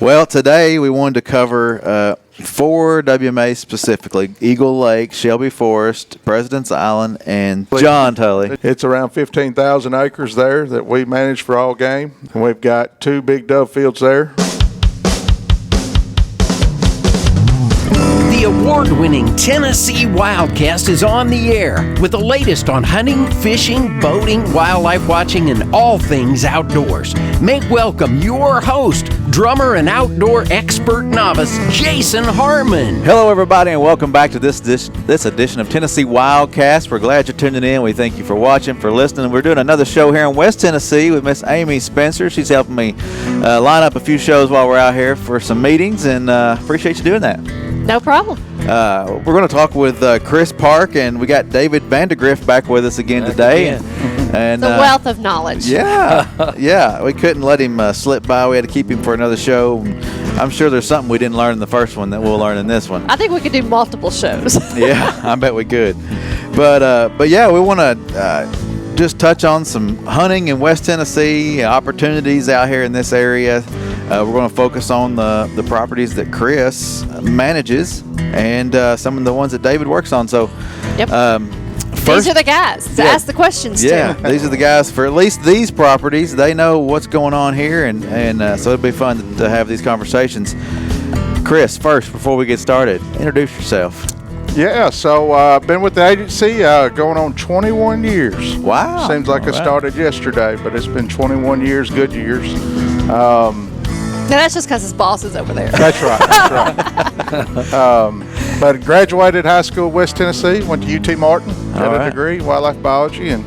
Well, today we wanted to cover 4 WMAs specifically: Eagle Lake, Shelby Forest, President's Island, and John Tully. It's around 15,000 acres there that we manage for all game. And we've got 2 big dove fields there. The award-winning Tennessee WildCast is on the air with the latest on hunting, fishing, boating, wildlife watching, and all things outdoors. Make welcome your host, drummer and outdoor expert novice, Jason Harmon. Hello, everybody, and welcome back to this edition of Tennessee WildCast. We're glad you're tuning in. We thank you for watching, for listening. We're doing another show here in West Tennessee with Miss Amy Spencer. She's helping me line up a few shows while we're out here for some meetings, and appreciate you doing that. No problem. We're going to talk with Chris Park, and we got David Vandegriff back with us again today. And the wealth of knowledge. Yeah. We couldn't let him slip by. We had to keep him for another show. I'm sure there's something we didn't learn in the first one that we'll learn in this one. I think we could do multiple shows. Yeah, I bet we could. But yeah, we want to just touch on some hunting in West Tennessee, opportunities out here in this area. We're going to focus on the properties that Chris manages and some of the ones that David works on. So, yep. These are the guys to ask the questions to. Yeah, these are the guys for at least these properties. They know what's going on here, and so it'll be fun to have these conversations. Chris, first, before we get started, introduce yourself. Yeah, so I've been with the agency going on 21 years. Wow. Seems like I started yesterday, but it's been 21 years, good years. No, that's just because his boss is over there. That's right. But graduated high school West Tennessee, went to UT Martin, got a degree, wildlife biology, and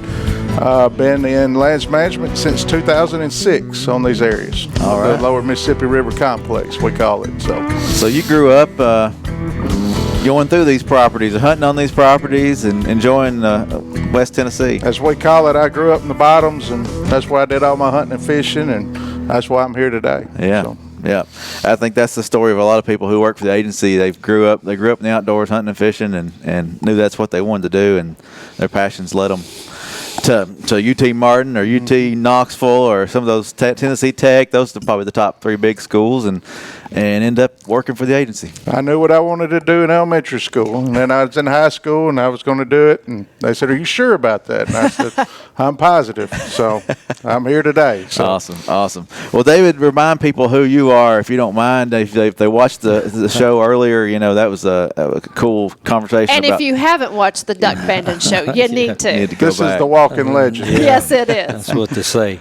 been in lands management since 2006 on these areas. All right. The Lower Mississippi River Complex, we call it. So you grew up going through these properties, hunting on these properties, and enjoying West Tennessee. As we call it, I grew up in the bottoms, and that's where I did all my hunting and fishing, and that's why I'm here today. Yeah. So. Yeah, I think that's the story of a lot of people who work for the agency. They grew up in the outdoors, hunting and fishing, and knew that's what they wanted to do, and their passions led them to UT Martin or UT Knoxville or some of those Tennessee Tech. Those are probably the top 3 big schools, and end up working for the agency. I knew what I wanted to do in elementary school, and then I was in high school, and I was going to do it, and they said, "Are you sure about that?" And I said, "I'm positive." So I'm here today. So. Awesome. Well, David, remind people who you are, if you don't mind. If they watched the show earlier, that was a cool conversation. And if you haven't watched the Duck Bandit show, you need to. This is the walking legend. Yeah. Yes, it is. That's what they say.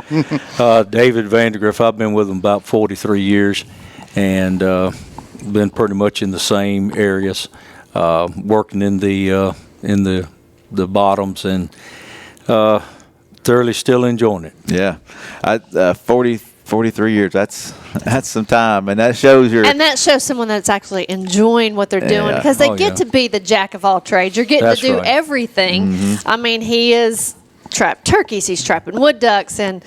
David Vandegriff, I've been with him about 43 years. And been pretty much in the same areas, working in the bottoms, and thoroughly still enjoying it. Yeah, 43 years. That's some time, and that shows that shows someone that's actually enjoying what they're doing, because they get to be the jack of all trades. You're getting to do everything. Mm-hmm. I mean, he is trap turkeys, he's trapping wood ducks, and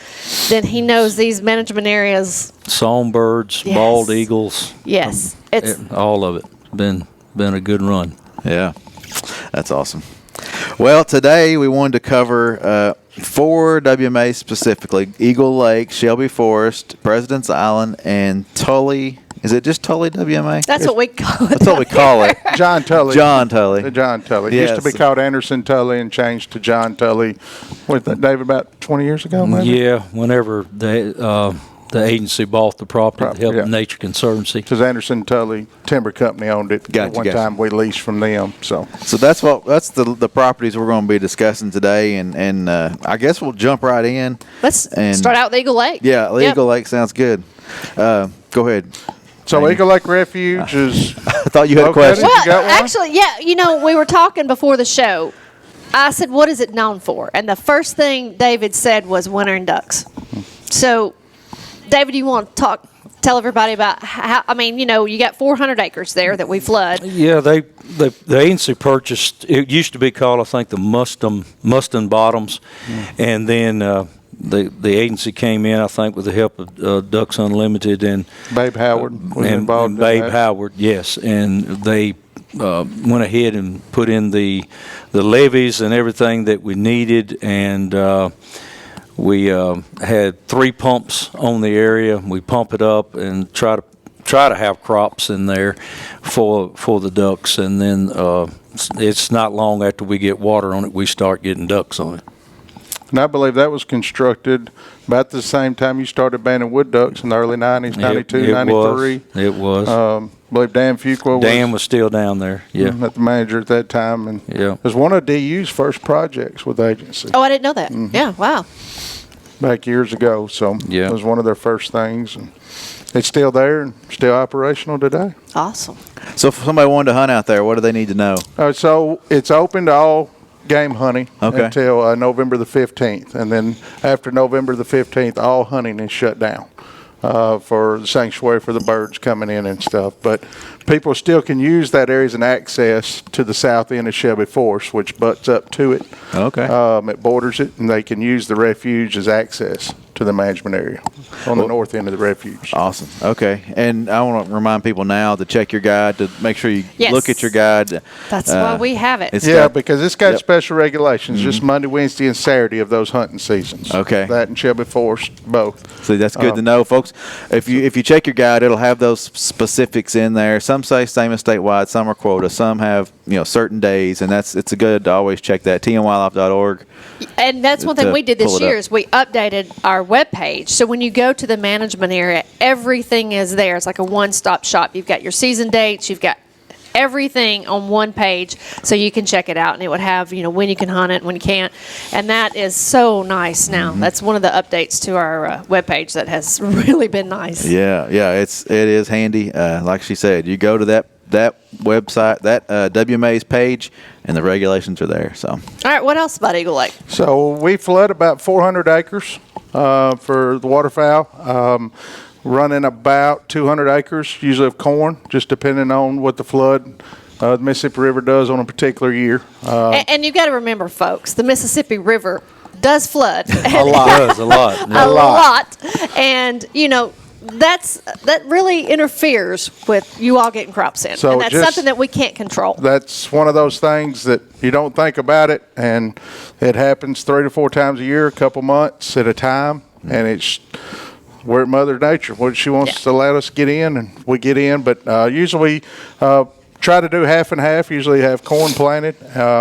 then he knows these management areas. Songbirds, bald eagles. Yes. All of it. Been a good run. Yeah, that's awesome. Well, today we wanted to cover 4 WMAs specifically: Eagle Lake, Shelby Forest, President's Island, and Tully. Is it just Tully WMA? That's what we call it. That's what we call it. John Tully. John Tully. John Tully. Yes. Used to be called Anderson Tully and changed to John Tully. What, David, about 20 years ago, maybe? Yeah, whenever the agency bought the property to help Nature Conservancy. Because Anderson Tully Timber Company owned it. One time we leased from them. So that's the properties we're going to be discussing today, and I guess we'll jump right in. Let's start out with Eagle Lake. Yeah, Eagle Lake sounds good. Go ahead. So Eagle Lake Refuge is. I thought you had a question. Well, actually, yeah. We were talking before the show. I said, "What is it known for?" And the first thing David said was wintering ducks. So, David, you want to tell everybody about how? I mean, you got 400 acres there that we flood. Yeah, the agency purchased. It used to be called, I think, the Mustin Bottoms, and then. The agency came in, I think, with the help of Ducks Unlimited and Babe Howard was involved. And Babe Howard, yes, and they went ahead and put in the levees and everything that we needed, and we had 3 pumps on the area. We pump it up and try to try to have crops in there for the ducks, and then it's not long after we get water on it, we start getting ducks on it. And I believe that was constructed about the same time you started banning wood ducks in the early 90s, 92, 93. It was. I believe Dan Fuqua was still down there, yeah. At the manager at that time. And it was one of DU's first projects with the agency. Oh, I didn't know that. Yeah, wow. Back years ago. So it was one of their first things. And it's still there and still operational today. Awesome. So if somebody wanted to hunt out there, what do they need to know? So it's open to all game hunting until November the 15th. And then after November the 15th, all hunting is shut down for the sanctuary for the birds coming in and stuff. But people still can use that area as an access to the south end of Shelby Forest, which butts up to it. Okay. It borders it, and they can use the refuge as access to the management area on the north end of the refuge. Awesome. Okay. And I want to remind people now to check your guide, to make sure you look at your guide. That's why we have it. Because it's got special regulations, just Monday, Wednesday, and Saturday of those hunting seasons. Okay. That and Shelby Forest, both. See, that's good to know, folks. If you check your guide, it'll have those specifics in there. Some say same as statewide, some are quota, some have certain days, and it's good to always check that. tnwildlife.org. And that's one thing we did this year is we updated our webpage. So when you go to the management area, everything is there. It's like a one-stop shop. You've got your season dates. You've got everything on one page, so you can check it out, and it would have when you can hunt it, when you can't, and that is so nice now. That's one of the updates to our webpage that has really been nice. Yeah, it is handy. Like she said, you go to that website, that WMAs page, and the regulations are there. So, all right, what else about Eagle Lake? So we flood about 400 acres for the waterfowl. Running about 200 acres, usually of corn, just depending on what the flood the Mississippi River does on a particular year. And you've got to remember, folks, the Mississippi River does flood. A lot. A lot. And, that really interferes with you all getting crops in. So and that's something that we can't control. That's one of those things that you don't think about it, and it happens 3 to 4 times a year, a couple months at a time, and it's... We're at Mother Nature. What she wants to let us get in, and we get in. But usually try to do half and half. Usually have corn planted.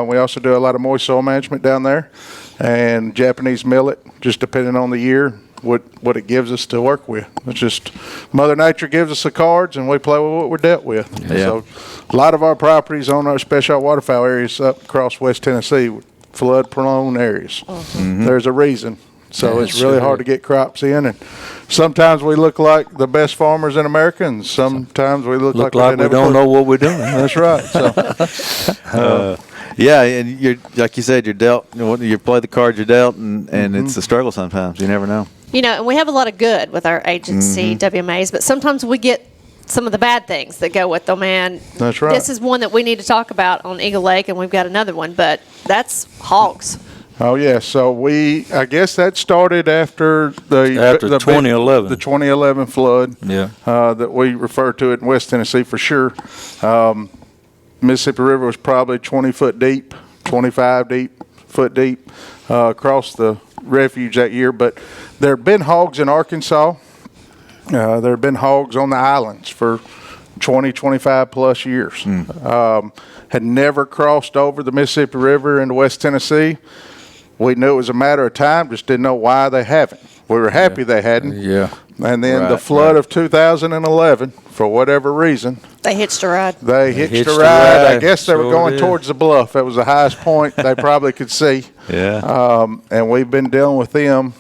We also do a lot of moist soil management down there, and Japanese millet, just depending on the year, what it gives us to work with. It's just Mother Nature gives us the cards, and we play with what we're dealt with. Yeah. So a lot of our properties on our special waterfowl areas up across West Tennessee, flood-prone areas. There's a reason. So it's really hard to get crops in, and sometimes we look like the best farmers in America, and sometimes we look like we don't know what we're doing. That's right. So, and you're like you said, you're dealt. You play the cards you're dealt, and it's a struggle sometimes. You never know. And we have a lot of good with our agency WMAs, but sometimes we get some of the bad things that go with them. And that's right. This is one that we need to talk about on Eagle Lake, and we've got another one, but that's hogs. Oh yeah, so I guess that started after the 2011, the 2011 flood. Yeah, that we refer to it in West Tennessee for sure. Mississippi River was probably 20 foot deep, 25 foot deep across the refuge that year. But there have been hogs in Arkansas. There have been hogs on the islands for 20, 25 plus years. Had never crossed over the Mississippi River into West Tennessee. We knew it was a matter of time, just didn't know why they haven't. We were happy they hadn't. Yeah. And then the flood of 2011, for whatever reason. They hitched a ride. They hitched a ride. I guess they were going towards the bluff. That was the highest point they probably could see. Yeah. And we've been dealing with them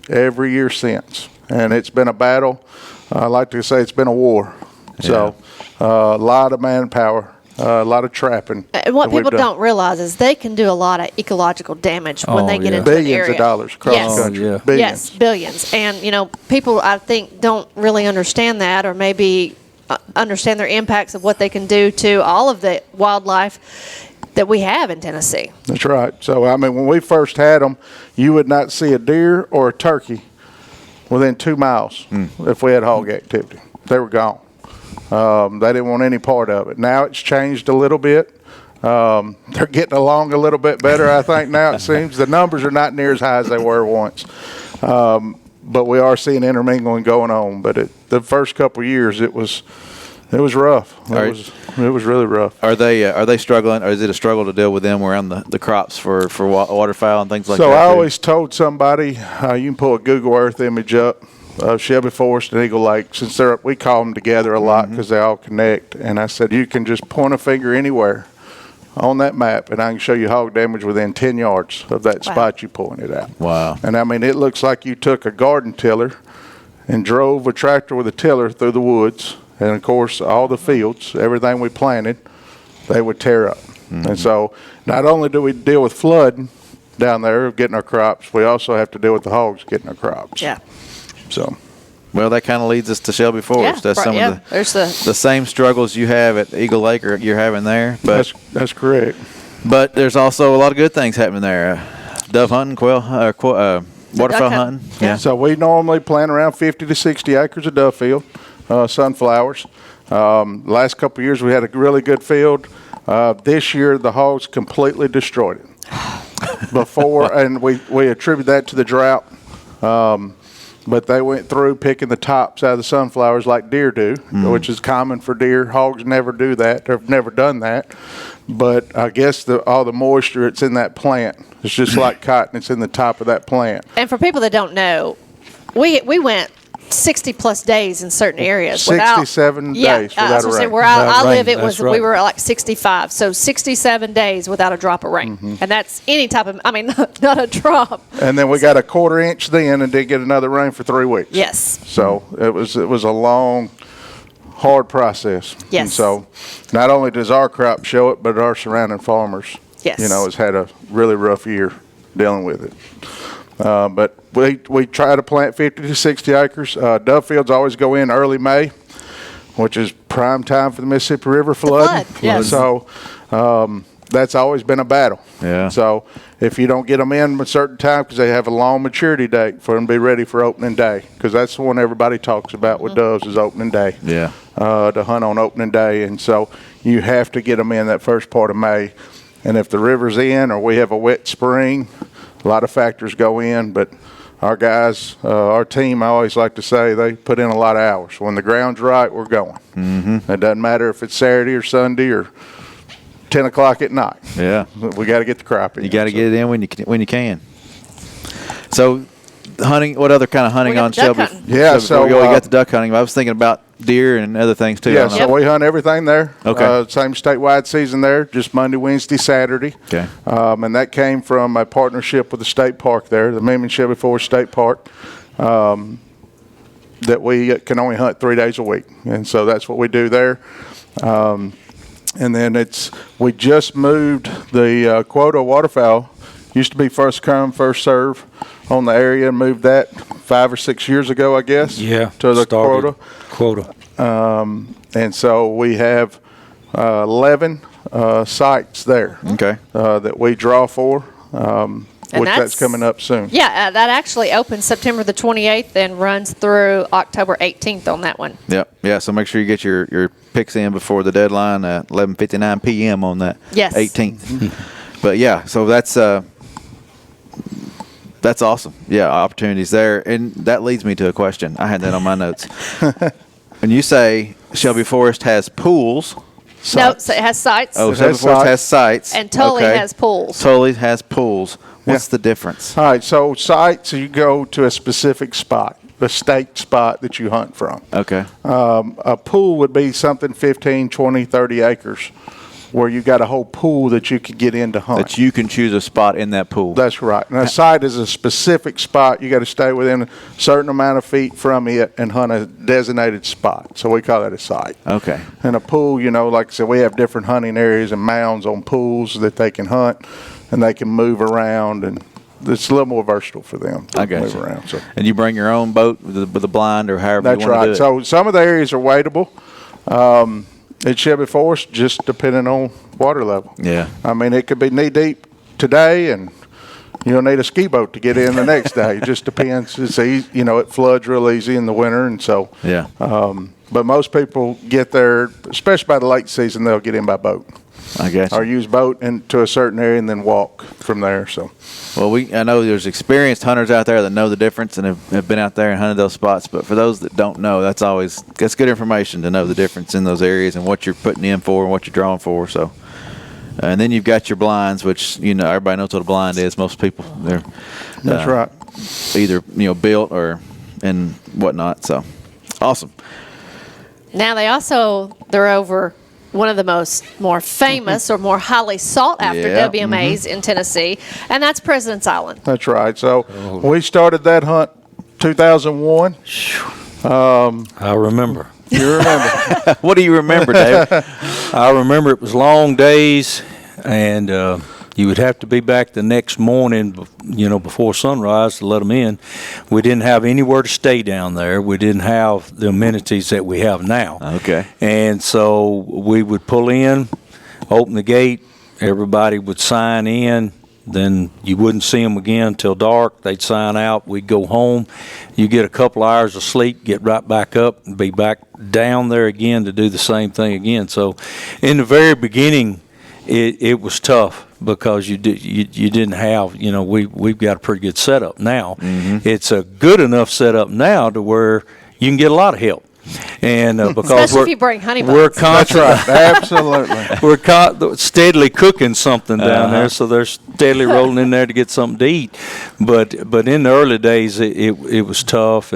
every year since. And it's been a battle. I like to say it's been a war. So a lot of manpower. A lot of trapping. And what people don't realize is they can do a lot of ecological damage when they get into billions an area. Of dollars across the country. Billions. Yes, billions. And, people, I think, don't really understand that, or maybe understand their impacts of what they can do to all of the wildlife that we have in Tennessee. That's right. So, when we first had them, you would not see a deer or a turkey within 2 miles if we had hog activity. They were gone. They didn't want any part of it. Now it's changed a little bit. They're getting along a little bit better, I think, now it seems. The numbers are not near as high as they were once. but we are seeing intermingling going on. But the first couple of years, it was rough. It was really rough. Are they struggling, or is it a struggle to deal with them around the crops for waterfowl and things like that? So I too? always told somebody, you can pull a Google Earth image up of Shelby Forest and Eagle Lake, since we call them together a lot because they all connect. And I said, you can just point a finger anywhere on that map, and I can show you hog damage within 10 yards of that spot you pointed out. Wow. And I mean, it looks like you took a garden tiller and drove a tractor with a tiller through the woods. And of course, all the fields, everything we planted, they would tear up. And so not only do we deal with flood down there of getting our crops, we also have to deal with the hogs getting our crops. Yeah. So. Well, that kind of leads us to Shelby Forest. Yeah, That's some of there's the same struggles you have at Eagle Lake or you're having there. But That's correct. But there's also a lot of good things happening there. Dove hunting, waterfowl hunting. Yeah. So we normally plant around 50 to 60 acres of dove field, sunflowers. Last couple of years we had a really good field. This year the hogs completely destroyed it. Before, and we attribute that to the drought. But they went through picking the tops out of the sunflowers like deer do, which is common for deer. Hogs never do that. They've never done that. But I guess all the moisture it's in that plant. It's just like cotton. It's in the top of that plant. And for people that don't know, we went 60 plus days in certain areas 67 days I without was a gonna say rain. where I live, rain, it was that's right. we were at like 65, so 67 days without a drop of rain, and that's any type of not a drop. And then we got a quarter inch then, and did get another rain for 3 weeks. Yes. So it was a long, hard process. Yes. And so not only does our crop show it, but our surrounding farmers, Yes. has had a really rough year dealing with it. But we try to plant 50 to 60 acres. Dove fields always go in early May, which is prime time for the Mississippi River flooding. flood, yes. So that's always been a battle. Yeah. So if you don't get them in a certain time, because they have a long maturity date for them to be ready for opening day, because that's the one everybody talks about with doves is opening day. Yeah. To hunt on opening day. And so you have to get them in that first part of May. And if the river's in or we have a wet spring, a lot of factors go in, but our guys, our team, I always like to say, they put in a lot of hours. When the ground's right, we're going. Mm-hmm. It doesn't matter if it's Saturday or Sunday or 10 o'clock at night. Yeah. We got to get the crop in. You got to get it in when you can. So, hunting. What other kind of hunting We got on the duck Shelby? hunting. Yeah, Shelby, so, we got the duck hunting. I was thinking about deer and other things too. I Yeah, don't know. so we hunt everything there. Okay. Same statewide season there, just Monday, Wednesday, Saturday. Okay. And that came from a partnership with the state park there, the Meme and Shelby Forest State Park, that we can only hunt 3 days a week. And so that's what we do there. And then we just moved the quota waterfowl. Used to be first come, first serve on the area, moved that 5 or 6 years ago, I guess. Yeah. To the started quota. Quota. And so we have 11 sites there Okay. that we draw for, which that's that's coming up soon. Yeah, that actually opens September the 28th and runs through October 18th on that one. Yep. Yeah. So make sure you get your picks in before the deadline at 11:59 p.m. on that Yes. 18th. But yeah, so that's awesome. Yeah, opportunities there, and that leads me to a question. I had that on my notes. When you say Shelby Forest has pools, No, so it has sites. oh, It Shelby has Forest sites. has sites, And Tully Okay. has pools. Tully has pools. What's Yeah. the difference? All right, so sites, you go to a specific spot, the state spot that you hunt from. Okay. A pool would be something 15, 20, 30 acres, where you got a whole pool that you could get in to hunt. That you can choose a spot in that pool. That's right. And a site is a specific spot. You got to stay within a certain amount of feet from it and hunt a designated spot. So we call that a site. Okay. And a pool, like I said, we have different hunting areas and mounds on pools that they can hunt, and they can move around, and it's a little more versatile for them to I got move you. around. So And you bring your own boat with the blind or however that's you want to right. do it. So some of the areas are wadeable. At Shelby Forest, just depending on water level. Yeah. I mean, it could be knee deep today, and you'll need a ski boat to get in the next day. It just depends. It's easy, it floods real easy in the winter, and so Yeah. But most people get there, especially by the late season, they'll get in by boat. I guess. Or use boat into a certain area and then walk from there. So, Well, I know there's experienced hunters out there that know the difference and have been out there and hunted those spots. But for those that don't know, that's good information to know the difference in those areas and what you're putting in for and what you're drawing for. So, and then you've got your blinds, which everybody knows what a blind is. Most people that's right. Either built or and whatnot. So, awesome. Now they're over one of the more famous or more highly sought after WMAs in Tennessee, and that's President's Island. That's right. So we started that hunt 2001. I remember. You remember? What do you remember, Dave? I remember it was long days, and you would have to be back the next morning, before sunrise to let them in. We didn't have anywhere to stay down there. We didn't have the amenities that we have now. Okay. And so we would pull in, open the gate, everybody would sign in, then you wouldn't see them again until dark. They'd sign out. We'd go home. You get a couple hours of sleep, get right back up, and be back down there again to do the same thing again. So in the very beginning, it was tough because you didn't have, we've got a pretty good setup now. Mm-hmm. It's a good enough setup now to where you can get a lot of help. And because especially if you bring honey buns. We're constantly, That's right. Absolutely. we're steadily cooking something down there, so they're steadily rolling in there to get something to eat. But in the early days, it was tough,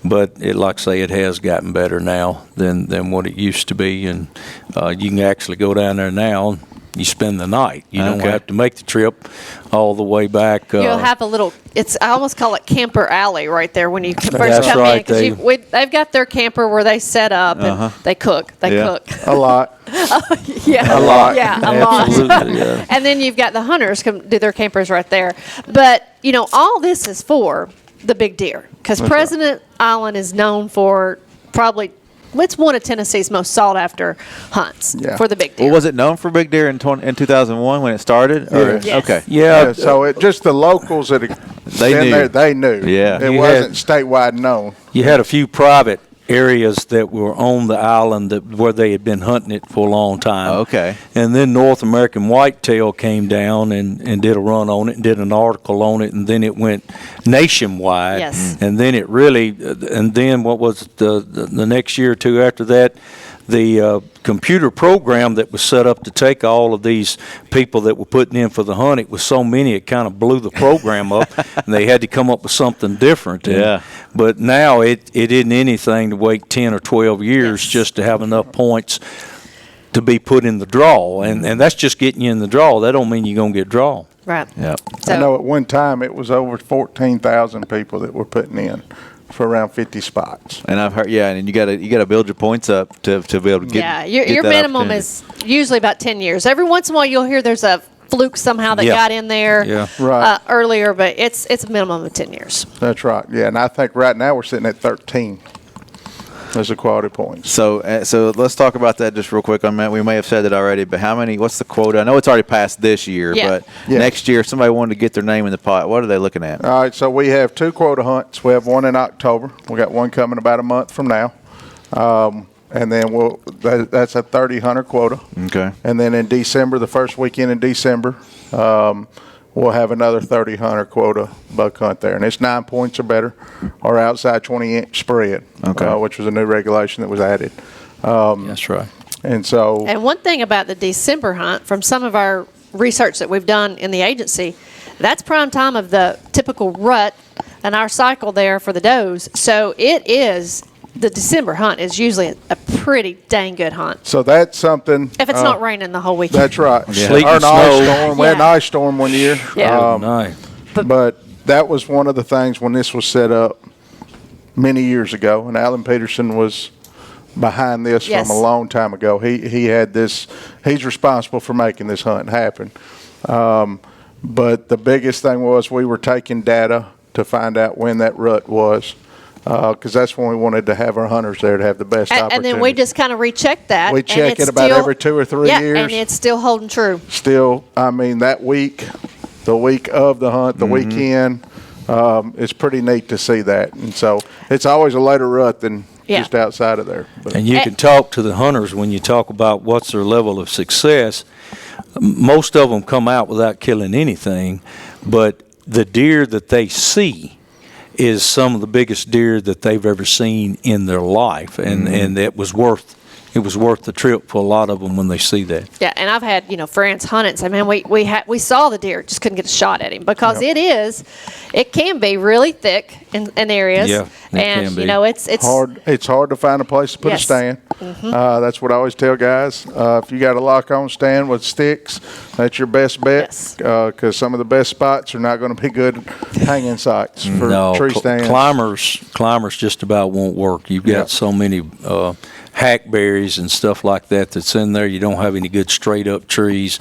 but like I say, it has gotten better now than what it used to be, and you can actually go down there now. You spend the night. You don't have to make the trip all the way back. You'll have a little. I almost call it camper alley right there when you first That's come right, in, because they've got their camper where they set up and they cook. They cook A lot. yeah, A lot. Yeah, a lot. Absolutely, yeah. And then you've got the hunters come do their campers right there. But all this is for the big deer, because President Island is known for probably. It's one of Tennessee's most sought-after hunts for the big deer. Well, was it known for big deer in 2001 when it started? Or? Yes. Okay. Yeah. So just the locals that had been knew. there, they knew. Yeah. It wasn't statewide known. You had a few private areas that were on the island where they had been hunting it for a long time. Okay. And then North American Whitetail came down and did a run on it and did an article on it, and then it went nationwide. Yes. And then it really, and then what was it, the next year or two after that, the computer program that was set up to take all of these people that were putting in for the hunt, it was so many, it kind of blew the program up, and they had to come up with something different. But now it isn't anything to wait 10 or 12 years just to have enough points to be put in the draw, and that's just getting you in the draw. That don't mean you're going to get draw. Right. Yep. I know at one time it was over 14,000 people that were putting in for around 50 spots. And I've heard, and you got to build your points up to be able to get. Yeah, get your that minimum opportunity. is usually about 10 years. Every once in a while, you'll hear there's a fluke somehow that got in there Right. earlier, but it's a minimum of 10 years. That's right. Yeah, and I think right now we're sitting at 13 as a quality points. So let's talk about that just real quick. We may have said it already, but what's the quota? I know it's already passed this year, but next year, if somebody wanted to get their name in the pot, what are they looking at? All right, so we have 2 quota hunts. We have one in October. We got one coming about a month from now. And then that's a 30 hunter quota. Okay. And then in December, the first weekend in December, we'll have another 30 hunter quota buck hunt there. And it's 9 points or better, or outside 20-inch spread, which was a new regulation that was added. That's right. And one thing about the December hunt, from some of our research that we've done in the agency, that's prime time of the typical rut and our cycle there for the does. So the December hunt is usually a pretty dang good hunt. So that's something. If it's not raining the whole weekend. That's right. Sleet Or and an ice snow. storm. We had an ice storm one year. Yeah. Nice. But that was one of the things when this was set up many years ago, and Alan Peterson was behind this from a long time ago. He had this. He's responsible for making this hunt happen. But the biggest thing was we were taking data to find out when that rut was, because that's when we wanted to have our hunters there to have the best opportunity. And then we just kind of recheck that. We check it about every 2 or 3 years. and it's still holding true. Still, I mean, that week, the week of the hunt, the weekend, it's pretty neat to see that. And so it's always a later rut than just outside of there. But And you can talk to the hunters when you talk about what's their level of success. Most of them come out without killing anything, but the deer that they see is some of the biggest deer that they've ever seen in their life, and it was worth the trip for a lot of them when they see that. Yeah, and I've had friends hunt it and say, man, we saw the deer, just couldn't get a shot at him because it can be really thick in areas. Yeah, it and can be. it's hard. It's hard to find a place to put a Yes. stand. That's what I always tell guys. If you got a lock-on stand with sticks, that's your best bet. Yes. Because some of the best spots are not going to be good hanging sites for No, tree stands. climbers just about won't work. You've got Yeah. so many hackberries and stuff like that that's in there. You don't have any good straight up trees,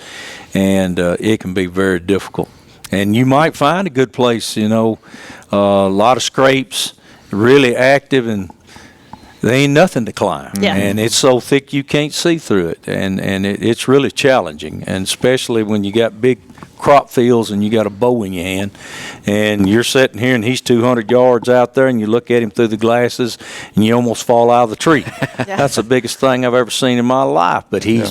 and it can be very difficult. And you might find a good place, a lot of scrapes, really active, and there ain't nothing to climb. Yeah. And it's so thick you can't see through it, and it's really challenging, and especially when you got big crop fields and you got a bow in your hand and you're sitting here and he's 200 yards out there and you look at him through the glasses and you almost fall out of the tree. That's the biggest thing I've ever seen in my life, but he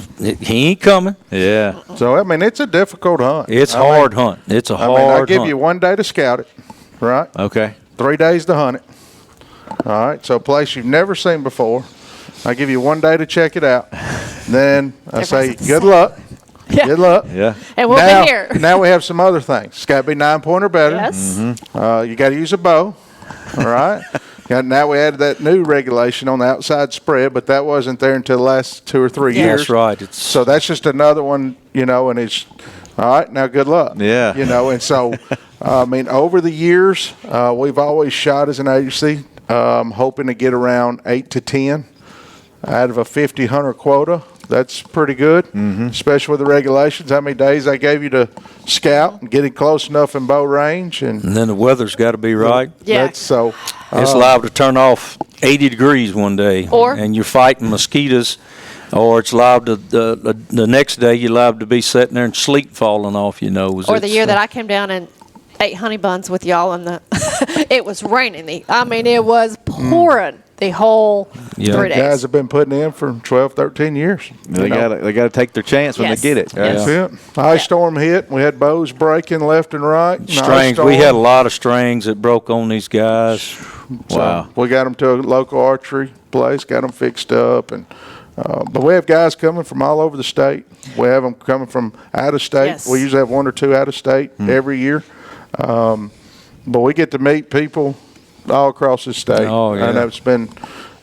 ain't coming. Yeah. So, I mean, it's a difficult hunt. It's hard hunt. It's a hard I'll give hunt. you 1 day to scout it, right? Okay. 3 days to hunt it. All right, so a place you've never seen before. I give you 1 day to check it out. Then I say, Everybody's good luck. Yeah. Good luck. Yeah. and we'll now, be here. now we have some other things. It's got to be 9-point or better. Yes. You got to use a bow. All right. And now we added that new regulation on the outside spread, but that wasn't there until the last 2 or 3 years. That's right. So that's just another one, and it's all right. Now, good luck. Yeah. And so, I mean, over the years, we've always shot as an agency, hoping to get around 8 to 10 out of a 50 hunter quota. That's pretty good, especially with the regulations. How many days I gave you to scout and getting close enough in bow range, and And then the weather's got to be right. Yeah. that's so. It's liable to turn off 80 degrees one day, Or- and you're fighting mosquitoes, or it's liable to the next day you're liable to be sitting there and sleet falling off your nose. Or the year that I came down and ate honey buns with y'all and it was raining. It was pouring the whole Yeah. 3 days. Guys have been putting in for 12, 13 years. They gotta take their chance when Yes. they get it. Right? Yes. That's it. Ice storm hit. We had bows breaking left and right. An ice strings. storm. We had a lot of strings that broke on these guys. So Wow. we got them to a local archery place, got them fixed up, and but we have guys coming from all over the state. We have them coming from out of state. Yes. We usually have 1 or 2 out of state every year. But we get to meet people all across the state. Oh, yeah.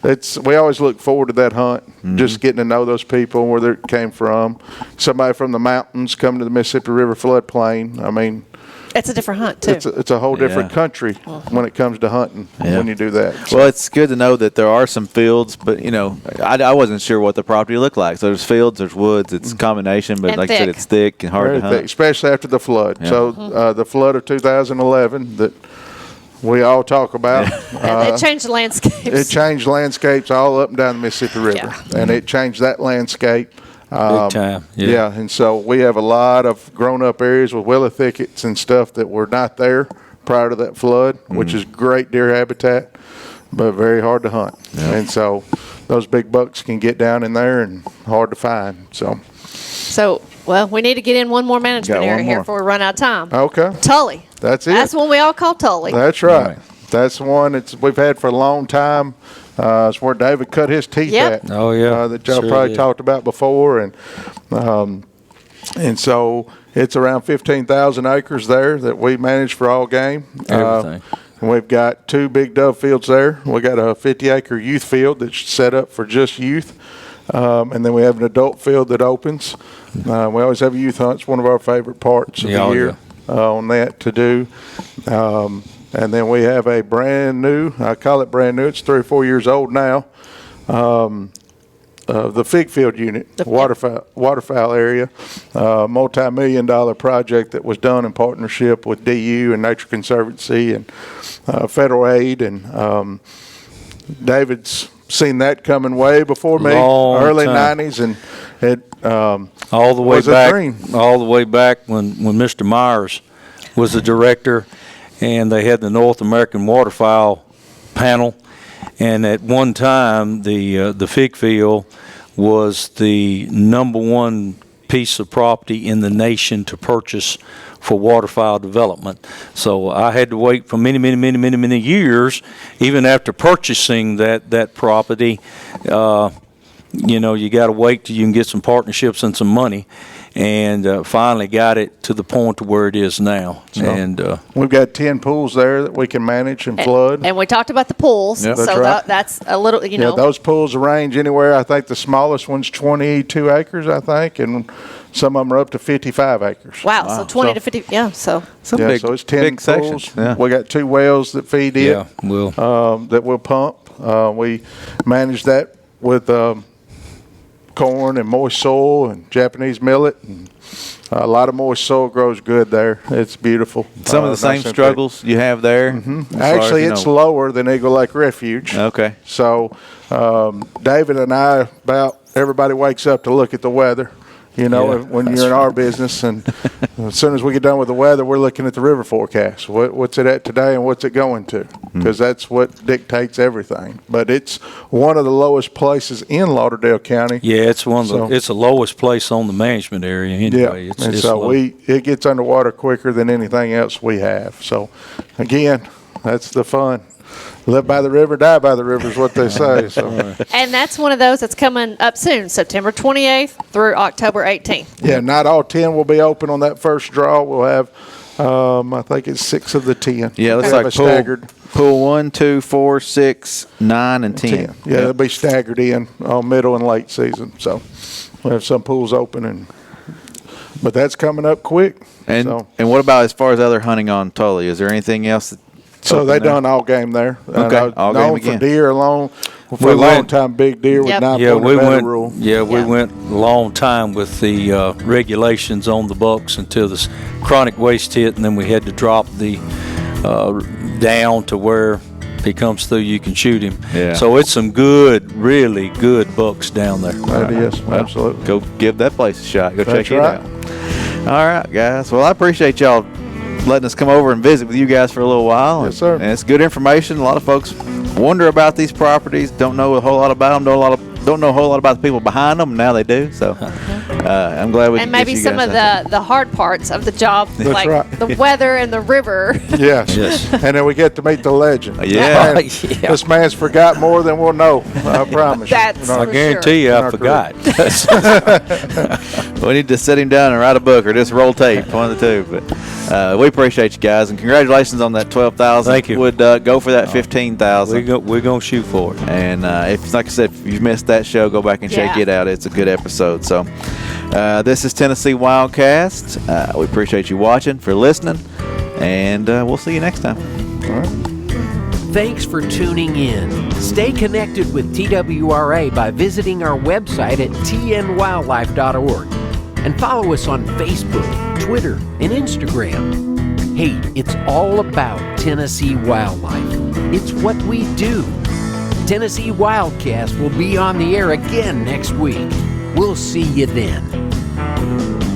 And we always look forward to that hunt, just getting to know those people, where they came from. Somebody from the mountains coming to the Mississippi River floodplain. I mean, It's a different hunt, too. it's a whole different Yeah. country when it comes to hunting when you do that. Well, it's good to know that there are some fields, but I wasn't sure what the property looked like. So there's fields, there's woods. It's a combination, but And like I said, thick. it's thick and hard Very to hunt. thick, especially after the flood. Yeah. So the flood of 2011 that we all talk about. And it changed the landscapes. It changed landscapes all up and down the Mississippi River, Yeah. and it changed that landscape. Big time. Yeah, and so we have a lot of grown-up areas with willow thickets and stuff that were not there prior to that flood, which is great deer habitat, but very hard to hunt. And so those big bucks can get down in there and hard to find. So, Well, we need to get in one more management Got one area here more. before we run out of time. okay, Tully. that's it. That's one we all call Tully. That's right. That's the one we've had for a long time. It's where David cut his teeth Yep. at. Oh, yeah. That y'all Sure probably did. talked about before, and so it's around 15,000 acres there that we manage for all game. Everything. And we've got 2 big dove fields there. We got a 50-acre youth field that's set up for just youth. And then we have an adult field that opens. We always have a youth hunt. It's one of our favorite parts of Yeah, the oh, year on that to do. And then we have a brand new, I call it brand new, it's 3 or 4 years old now, the Fig Field unit, waterfowl area, multi-million-dollar project that was done in partnership with DU and Nature Conservancy and federal aid. And David's seen that coming way before me, Long early time. 90s, and it All the way was a back. dream. All the way back when Mr. Myers was the director, and they had the North American Waterfowl panel, And at one time, the fig field was the number one piece of property in the nation to purchase for waterfowl development. So I had to wait for many years, even after purchasing that property. You got to wait till you can get some partnerships and some money, and finally got it to the point to where it is now. So, and we've got 10 pools there that we can manage and flood. And we talked about the pools, Yep. so That's right. that's a little, Yeah, those pools range anywhere. I think the smallest one's 22 acres, I think, and some of them are up to 55 acres. Wow, so 20 to 50, so. Some Yeah, big, so it's 10 big pools. sections. Yeah. We got 2 wells that feed it. Yeah, we'll. That we'll pump. We manage that with corn and moist soil and Japanese millet. And a lot of moist soil grows good there. It's beautiful. Some of the same nice and struggles you have there. thick. Actually, it's lower than Eagle Lake Refuge. Okay. So David and I, about everybody wakes up to look at the weather. When you're in our business, and as soon as we get done with the weather, we're looking at the river forecast. What's it at today, and what's it going to? Because that's what dictates everything. But it's one of the lowest places in Lauderdale County. Yeah, it's it's the lowest place on the management area anyway. Yeah, It's so low. it gets underwater quicker than anything else we have. So again, that's the fun. Live by the river, die by the river is what they say. So. And that's one of those that's coming up soon, September 28th through October 18th. Yeah, not all 10 will be open on that first draw. We'll have, I think it's 6 of the 10. Yeah, it looks We'll have like a staggered pool 1, 2, 4, 6, 9, and 10. Yeah, they'll be staggered in middle and late season. So we'll have some pools open, but that's coming up quick. And so. and what about as far as other hunting on Tully? Is there anything else? So they done all game there. Okay, all game known again. for deer alone. For We a long went- time, big deer with Yep. 9 Yeah, we went. rule. Yeah, we Yeah. went a long time with the regulations on the bucks until this chronic waste hit, and then we had to drop the down to where if he comes through, you can shoot him. Yeah. So it's some good, really good bucks down there. That is, Well, absolutely. Go give that place a shot. Go That's check it right. out. All right, guys. Well, I appreciate y'all letting us come over and visit with you guys for a little while. Yes, sir. And it's good information. A lot of folks wonder about these properties, don't know a whole lot about them, don't know a whole lot about the people behind them. Now they do. So I'm glad we And can get maybe you some guys of out the hard parts of the job, That's like right. the weather and the river. Yes. And then we get to meet the legend. Yeah. This man- This man's forgot more than we'll know. I promise. That's you. I for guarantee you, In I our forgot. We need to sit him down and write a book or just roll tape, one of the two. But we appreciate you guys, and congratulations on that 12,000. Thank you. Would go for that 15,000. We're gonna shoot for it. And if, like I said, if you missed that show, go back and check Yeah. it out. It's a good episode. So this is Tennessee WildCast. We appreciate you watching, for listening, and we'll see you next time. Thanks for tuning in. Stay connected with TWRA by visiting our website at tnwildlife.org and follow us on Facebook, Twitter, and Instagram. Hey, it's all about Tennessee wildlife. It's what we do. Tennessee WildCast will be on the air again next week. We'll see you then.